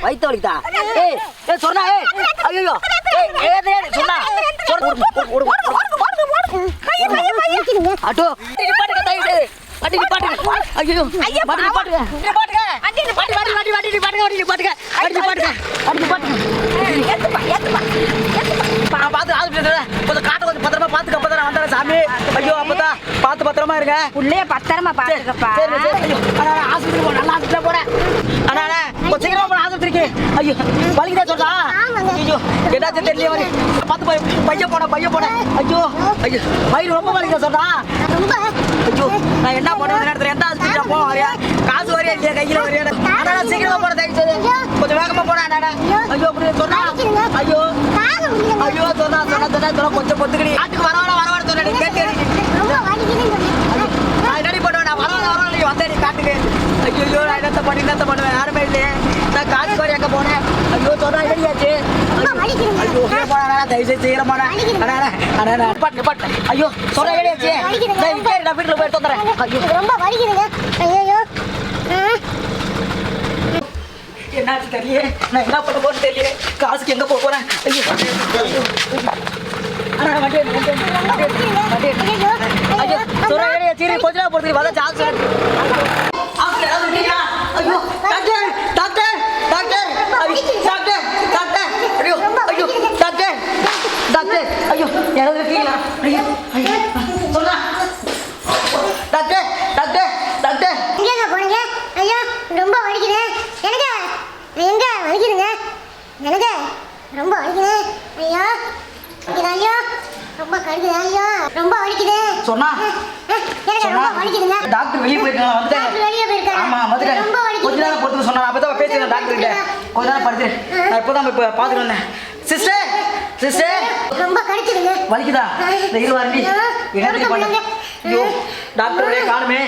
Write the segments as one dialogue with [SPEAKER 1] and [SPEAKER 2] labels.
[SPEAKER 1] வயிற்று வலிக்குதா? ஏய் ஏய் சொன்னா ஏய் ஐயோ ஏய் சொன்னா ஆட்டோ பாட்டுங்க தயவு வண்டி பாட்டுங்க ஐயோ வண்டி பாட்டுங்க பாட்டுங்க வண்டி பாட்டுங்க பார்த்து ஆஸ்பத்திரி கொஞ்சம் காட்ட கொஞ்சம் பத்திரமா பார்த்துக்க அப்போ தான் வந்தாரேன் சாமி. ஐயோ அப்பதான் பார்த்து பத்திரமா இருங்க.
[SPEAKER 2] உள்ளே பத்திரமா பார்த்துக்கப்பா.
[SPEAKER 1] சரி ஐயோ ஆஸ்பத்திரி போ, நல்லா ஆஸ்பத்திரி போறேன். அண்ணா கொஞ்சம் சீக்கிரமா போன ஆஸ்பத்திரிக்கு. ஐயோ வலிக்குதா சொல்றா? ஐயோ என்னாச்சும் தெரியல வலி. பார்த்து பையன் போன ஐயோ ஐயோ வயிறு ரொம்ப வலிக்குதா சொல்றா? ஐயோ நான் என்ன பண்ணுவேன் நேரத்தில் எந்த ஆஸ்பத்திரியா போவோம் வரையா? காசு வரையா இல்லையா கையில் வரையா? அண்ணா சீக்கிரமா போன தயவு செய்து கொஞ்சம் வேகமா போனேன். ஐயோ அப்படி சொன்னா ஐயோ ஐயோ சொன்னா கொஞ்சம் பொத்துக்கடி ஆட்டுக்கு வரவாட சொன்னி கேட்டு நான் என்னடி பண்ணுவேன்? நான் வரவாட நீ வந்தேன் காட்டுக்கு. ஐயோ நான் என்னத்த பண்ணுவேன் யாருமே இல்லையே. நான் காசு வரை எங்க போனேன். ஐயோ சொன்னா இல்லையாச்சு. ஐயோ போனா தயவு செய்து சீக்கிரம் போனேன். பாட்டு ஐயோ சொன்னா இல்லையாச்சு. நான் வீட்டுல போய் தந்துறேன். ஐயோ
[SPEAKER 2] ரொம்ப வலிக்குதுங்க. ஐயோ
[SPEAKER 1] என்னாச்சு தெரியல. நான் என்ன பண்ண போறேன்னு தெரியல. காசுக்கு எங்க போறேன்? ஐயோ ஐயோ சொல்ற சரி கொஞ்ச நேரம் போடுறீங்க வர சான்ஸ். ஐயோ doctor doctor doctor doctor doctor ஐயோ ஐயோ டாக்டர் டாக்டர் ஐயோ யாராவது இருக்கீங்களா? ஐயோ ஐயோ சொல்றா டாக்டர் டாக்டர் டாக்டர்
[SPEAKER 2] எங்க போனீங்க? ஐயோ ரொம்ப வலிக்குது எனக்கு. எங்க வலிக்குதுங்க எனக்கு ரொம்ப வலிக்குது. ஐயோ ஐயோ ரொம்ப கடிக்குது. ஐயோ ரொம்ப வலிக்குது
[SPEAKER 1] சொன்னா
[SPEAKER 2] எனக்கு ரொம்ப வலிக்குதுங்க.
[SPEAKER 1] டாக்டர் வெளியே போயிருக்காங்க வந்துட்டாங்க.
[SPEAKER 2] வெளியே போயிருக்காங்க.
[SPEAKER 1] ஆமா வந்துட்டாங்க.
[SPEAKER 2] ரொம்ப வலிக்குது.
[SPEAKER 1] கொஞ்ச நேரம் பொறுத்து சொன்னா அப்பதான் பேசிட்டேன் டாக்டர் கிட்ட. கொஞ்ச நேரம் படுத்து நான் இப்போதான் இப்ப பாத்துட்டு வந்தேன். சிஸ்டர் சிஸ்டர்
[SPEAKER 2] ரொம்ப கடிக்குதுங்க.
[SPEAKER 1] வலிக்குதா? இந்த இரு வாரண்டி என்ன பண்ண? ஐயோ டாக்டரே காணுமே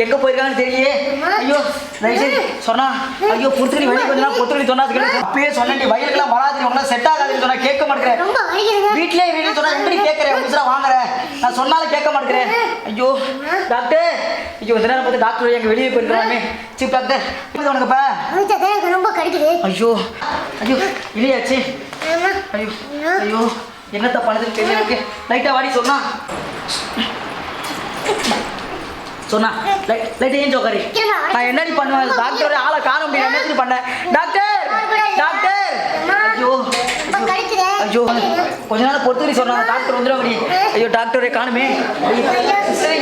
[SPEAKER 1] எங்க போயிருக்காங்கன்னு தெரியலையே. ஐயோ தயவுசெய்து சொன்னா ஐயோ பொறுத்துக்கடி வெளியே கொஞ்ச நேரம் பொறுத்துக்கடி சொன்னா அப்பயே சொன்னேன் வயலுக்கெல்லாம் வராது உங்களாம் செட் ஆகாதுன்னு சொன்னா கேட்க மாட்டேங்கிறேன்.
[SPEAKER 2] ரொம்ப வலிக்குதுங்க.
[SPEAKER 1] வீட்லயே வீடு சொன்னா எப்படி கேட்கறேன்? உங்க வாங்குறேன் நான் சொன்னாலும் கேட்க மாட்டேங்கிறேன். ஐயோ டாக்டர் ஐயோ இந்த நேரம் பார்த்து டாக்டர் எங்க வெளியே போயிருக்காமே. சீப் டாக்டர் உனக்குப்பா
[SPEAKER 2] ரொம்ப கடிக்குது.
[SPEAKER 1] ஐயோ ஐயோ இல்லையாச்சு. ஐயோ ஐயோ என்னத்த பண்ணதுன்னு தெரியல எனக்கு. லைட்டா வாடி சொன்னா லைட் ஏன் உட்காரி. நான் என்னடி பண்ணுவேன்? டாக்டர் ஆளை காண முடியல. என்ன பண்ணேன்? டாக்டர் டாக்டர் ஐயோ ஐயோ கொஞ்ச நாள் பொறுத்துக்கடி சொன்னாங்க டாக்டர் வந்துடும். ஐயோ டாக்டரே காணுமே.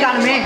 [SPEAKER 1] காணுமே.